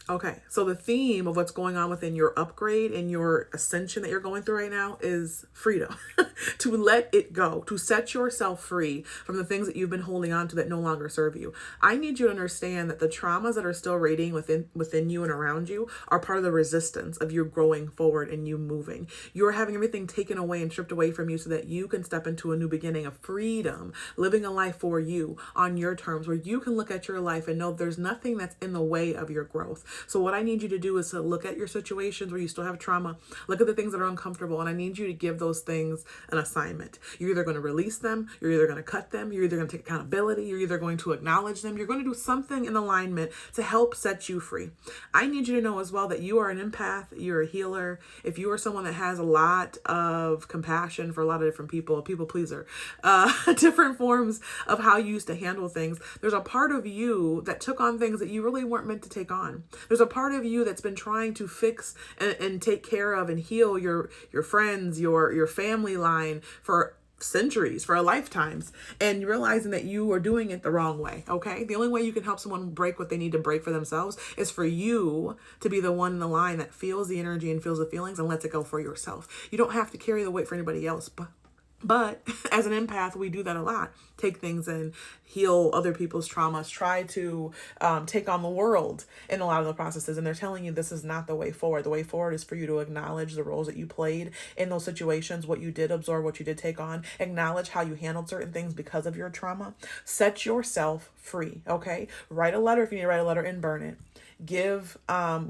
Okay, so the theme of what's going on within your upgrade and your ascension that you're going through right now is freedom. To let it go, to set yourself free from the things that you've been holding on to that no longer serve you. I need you to understand that the traumas that are still radiating within you and around you are part of the resistance of you growing forward and you moving. You're having everything taken away and stripped away from you so that you can step into a new beginning of freedom, living a life for you on your terms, where you can look at your life and know there's nothing that's in the way of your growth. So what I need you to do is to look at your situations where you still have trauma, look at the things that are uncomfortable, and I need you to give those things an assignment. You're either going to release them, you're either going to cut them, you're either going to take accountability, you're either going to acknowledge them, you're going to do something in alignment to help set you free. I need you to know as well that you are an empath, you're a healer. If you are someone that has a lot of compassion for a lot of different people, a people pleaser, different forms of how you used to handle things, there's a part of you that took on things that you really weren't meant to take on. There's a part of you that's been trying to fix and take care of and heal your friends, your family line for centuries, for lifetimes, and realizing that you are doing it the wrong way. Okay, the only way you can help someone break what they need to break for themselves is for you to be the one in the line that feels the energy and feels the feelings and lets it go for yourself. You don't have to carry the weight for anybody else, but as an empath, we do that a lot. Take things and heal other people's traumas, try to take on the world in a lot of the processes. And they're telling you this is not the way forward. The way forward is for you to acknowledge the roles that you played in those situations, what you did absorb, what you did take on, acknowledge how you handled certain things because of your trauma. Set yourself free, okay? Write a letter if you need to write a letter and burn it. Give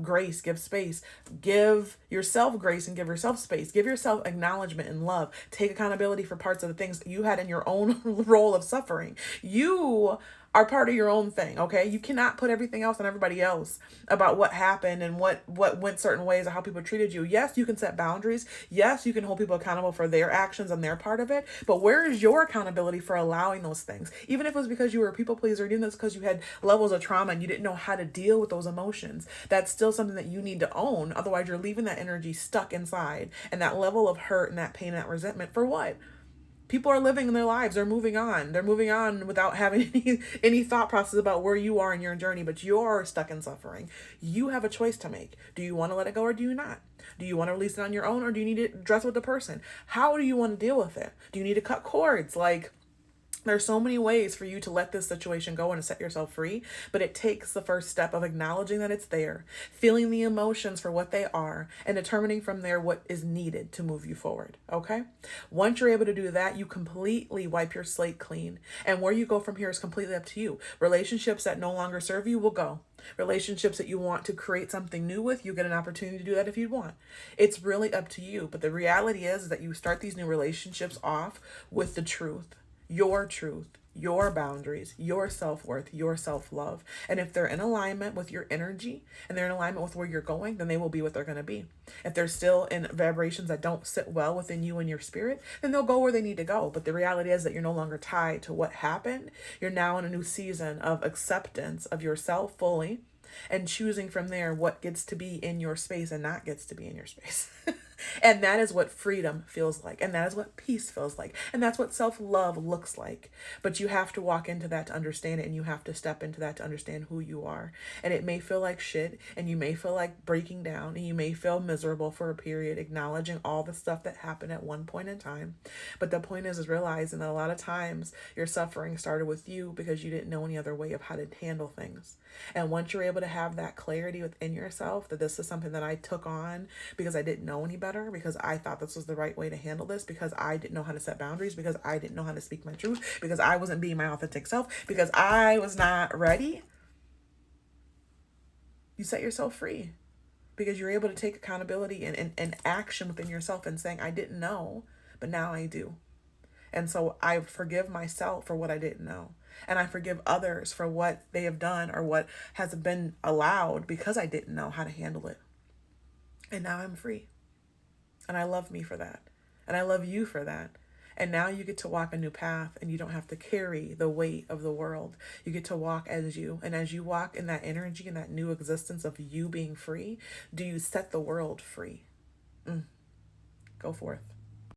grace, give space, give yourself grace and give yourself space, give yourself acknowledgement and love. Take accountability for parts of the things that you had in your own role of suffering. You are part of your own thing, okay? You cannot put everything else on everybody else about what happened and what went certain ways or how people treated you. Yes, you can set boundaries. Yes, you can hold people accountable for their actions and their part of it. But where is your accountability for allowing those things? Even if it was because you were a people pleaser, even if it's because you had levels of trauma and you didn't know how to deal with those emotions, that's still something that you need to own. Otherwise, you're leaving that energy stuck inside and that level of hurt and that pain and that resentment for what? People are living their lives. They're moving on. They're moving on without having any thought process about where you are in your journey, but you're stuck in suffering. You have a choice to make. Do you want to let it go or do you not? Do you want to release it on your own or do you need to address with the person? How do you want to deal with it? Do you need to cut cords? There's so many ways for you to let this situation go and to set yourself free, but it takes the first step of acknowledging that it's there, feeling the emotions for what they are, and determining from there what is needed to move you forward, okay? Once you're able to do that, you completely wipe your slate clean, and where you go from here is completely up to you. Relationships that no longer serve you will go. Relationships that you want to create something new with, you get an opportunity to do that if you want. It's really up to you, but the reality is that you start these new relationships off with the truth, your boundaries, your self-worth, your self-love. And if they're in alignment with your energy and they're in alignment with where you're going, then they will be what they're going to be. If they're still in vibrations that don't sit well within you and your spirit, then they'll go where they need to go. But the reality is that you're no longer tied to what happened. You're now in a new season of acceptance of yourself fully and choosing from there what gets to be in your space and not gets to be in your space. And that is what freedom feels like. And that is what peace feels like. And that's what self-love looks like. But you have to walk into that to understand it. And you have to step into that to understand who you are. And it may feel like shit. And you may feel like breaking down. And you may feel miserable for a period, acknowledging all the stuff that happened at one point in time. But the point is realizing that a lot of times your suffering started with you because you didn't know any other way of how to handle things. And once you're able to have that clarity within yourself, that this is something that I took on because I didn't know any better, because I thought this was the right way to handle this, because I didn't know how to set boundaries, because I didn't know how to speak my truth, because I wasn't being my authentic self, because I was not ready, you set yourself free. Because you're able to take accountability and action within yourself and saying, I didn't know, but now I do. And so I forgive myself for what I didn't know. And I forgive others for what they have done or what has been allowed because I didn't know how to handle it. And now I'm free. And I love me for that. And I love you for that. And now you get to walk a new path and you don't have to carry the weight of the world. You get to walk as you. And as you walk in that energy and that new existence of you being free, do you set the world free? Go forth.